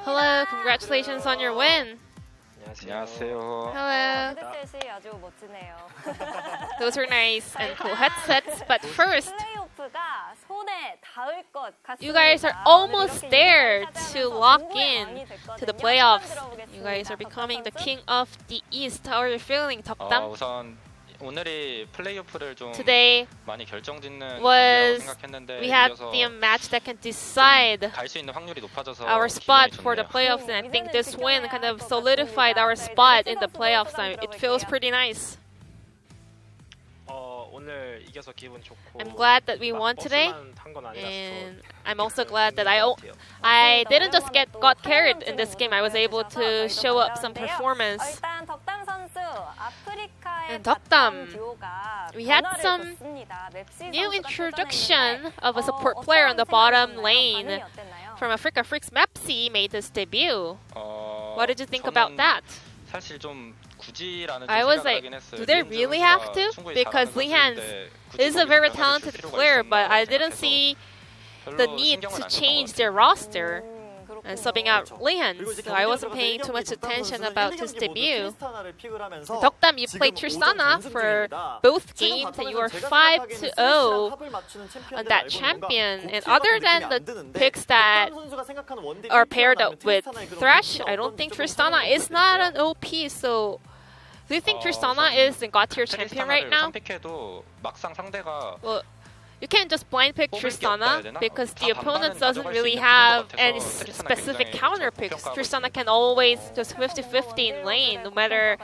Hello, congratulations on your win. 안녕하세요. Hello. 헤드셋이 아주 멋지네요. Those are nice and cool headsets, but first, 플레이오프가 손에 닿을 것 같습니다. you guys are almost there to lock in to the playoffs. You guys are becoming the king of the East. How are you feeling, 덕담? 우선 오늘이 플레이오프를 좀 Today 많이 결정짓는 was 경기라고 생각했는데 we had 이겨서 the match that can decide 갈 수 있는 확률이 높아져서 our 기분이 spot for the 좋네요. playoffs, and I think this win kind of solidified our spot in the playoffs. It feels pretty nice. 오늘 이겨서 기분 좋고. I'm glad that we won today, and I'm also glad that I didn't just got carried in this game. I was able to show up some performance. 일단 덕담 선수 아프리카의 And 덕담, 듀오가 we had 변화를 some 줬습니다. 맵시 New 선수가 introduction 출전했는데, of a support player on the bottom 생각이 lane 반응이 어땠나요? from Africa Freaks. Mepsi made his debut. What did you think 저는 about that? 사실 좀 굳이라는 I was like, do they really have to? Because Lihan is a very talented player, but I didn't see the need to change their roster and subbing out Lihan, so I wasn't paying too much attention about his debut. 덕담, you played Tristana for both games and you are 5-0 on that champion. And other than the picks that are paired up with Thresh, I don't think Tristana is not an OP, so do you think Tristana is the God tier champion right now? 선픽해도 막상 상대가 Well, you can't just blind pick Tristana because the opponent doesn't really have any specific counter picks. Tristana can always just 50-50 in lane, no matter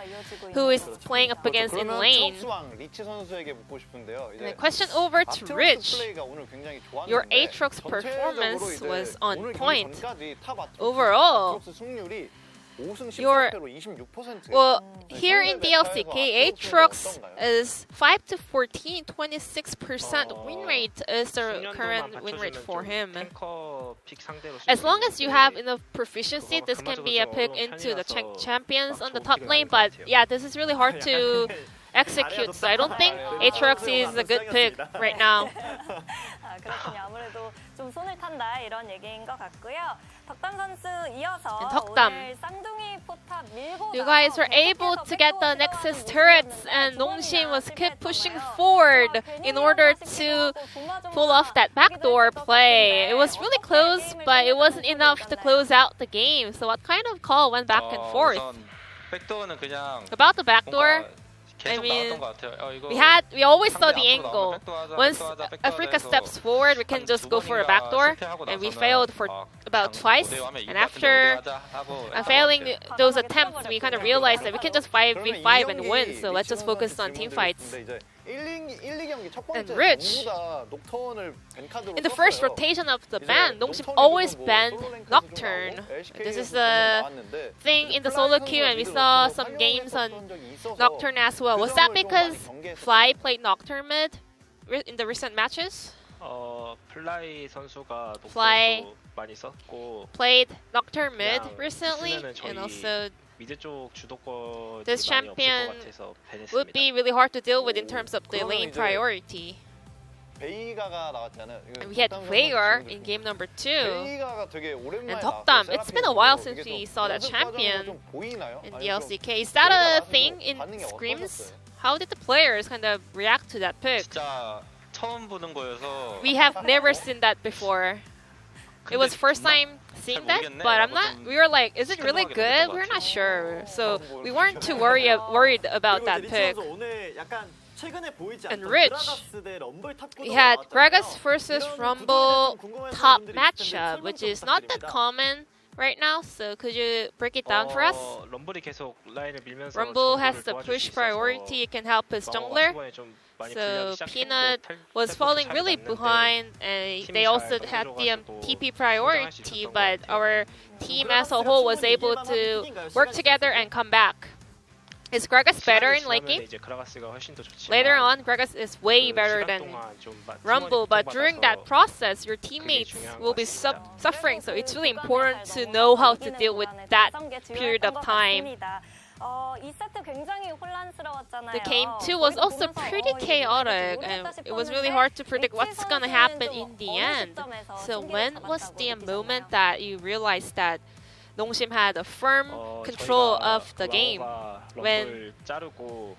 who is playing up against in lane. And the question over to Rich. Your Aatrox performance was on point. Overall, well, here in the LCK, Aatrox is 5-14, 26% win rate is the current win rate for him. As long as you have enough proficiency, this can be a pick into the champions on the top lane, but yeah, this is really hard to execute, so I don't think Aatrox is a good pick right now. 그렇군요. 아무래도 좀 손을 탄다 이런 얘기인 것 같고요. 덕담 선수 이어서 덕담, 오늘 쌍둥이 포탑 밀고 you guys were able to get the Nexus turrets, and Nongxin was kept pushing forward in order to pull off that backdoor play. It was really close, but it wasn't enough to close out the game. So what kind of call went back and forth? About the backdoor, I mean, we always saw the angle. Once Africa steps forward, we can just go for a backdoor, and we failed for about twice. And after failing those attempts, we kind of realized that we can just 5v5 and win. So let's just focus on team fights. And Rich, in the first rotation of the ban, Nongxin always banned Nocturne. This is the thing in the solo queue, and we saw some games on Nocturne as well. Was that because Fly played Nocturne mid in the recent matches? Fly played Nocturne mid recently, and also this champion would be really hard to deal with in terms of the lane priority. And we had Veigar in game number 2. And 덕담, it's been a while since we saw that champion in the LCK. Is that a thing in scrims? How did the players kind of react to that pick? We have never seen that before. It was first time seeing that, but we were like, is it really good? We're not sure. So we weren't too worried about that pick. And Rich, we had Gragas versus Rumble top matchup, which is not that common right now. So could you break it down for us? Rumble has the push priority. It can help his jungler. So Peanut was falling really behind, and they also had the TP priority, but our team as a whole was able to work together and come back. Is Gragas better in late game? Later on, Gragas is way better than Rumble, but during that process, your teammates will be suffering, so it's really important to know how to deal with that period of time. The game 2 was also pretty chaotic, and it was really hard to predict what's gonna happen in the end. So when was the moment that you realized that Nongshim had a firm control of the game. When 럼블 자르고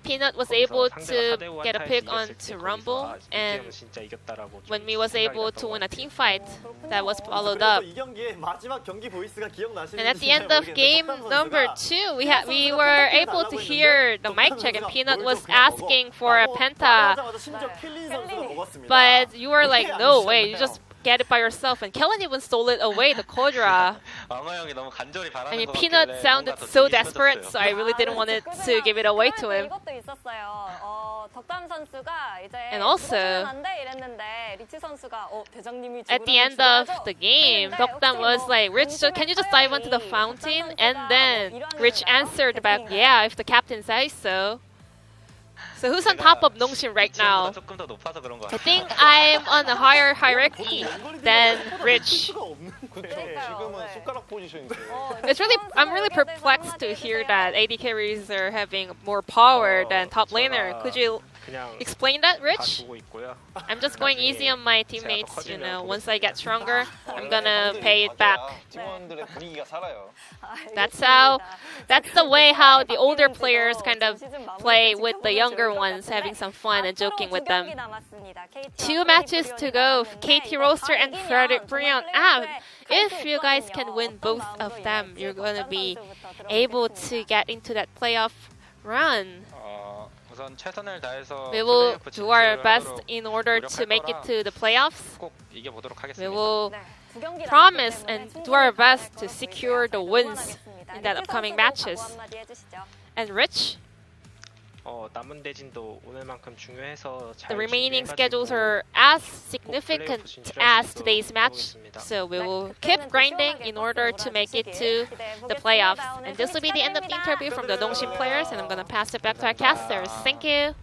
Peanut was 거기서 able 상대가 to 4대 5 get a 한타에서 pick 이겼을 onto 때 Rumble, 거기서 이 and 게임은 진짜 이겼다라고 좀 when we was 생각이 able 났던 to 것 win a 같아요. team fight that was followed 그리고 up. 이 경기의 마지막 경기 보이스가 기억나시는지 And at the end of game number 2, we were able to hear the mic check, and Peanut was asking for a penta, 심지어 킬린 선수가 먹었습니다. but you were like, no way, you just get it by yourself. And Kellen even stole it away, the Kodra. 왕호 형이 너무 간절히 바라는 I mean, 것 Peanut 같길래 sounded 뭔가 더 so 정이 desperate, 쏟았어요. so I really didn't want it to give it away to him. 이것도 있었어요. 덕담 선수가 이제 And also, 죽어주면 안 돼 이랬는데 리치 선수가 대장님이 at the end of the game, Dokdam was like, Rich, can you just dive into the fountain? And then Rich answered back, yeah, if the captain says so. So who's on top of Nongshim right now? 조금 더 높아서 그런 거 I think I'm on a higher hierarchy than Rich. 지금은 숟가락 포지션이세요. It's really, I'm really perplexed to hear that AD carries are having more power than top laner. Could you 그냥 explain that, 다 Rich? 주고 있고요. I'm just going easy on my teammates, you know. Once I get stronger, I'm gonna pay it back. 팀원들의 분위기가 살아요. That's the way how the older players kind of play with the younger ones, having some fun and joking with them. 2 matches to go. KT Roaster and Frederick Brion out. If you guys can win both of them, you're gonna be able to get into that playoff run. 우선 최선을 다해서 We will 플레이오프 do our 진출을 best 하도록 in order to make it to the playoffs. 꼭 이겨보도록 We 하겠습니다. will promise and do our best to secure the wins in that upcoming matches. And Rich, 남은 대진도 오늘만큼 중요해서 잘 the remaining 준비해가지고 schedules are as significant as today's match, so we will keep grinding in order to make it to the playoffs. And this will be the end of the interview from the Nongshim players, and I'm going to pass it back to our casters. Thank you.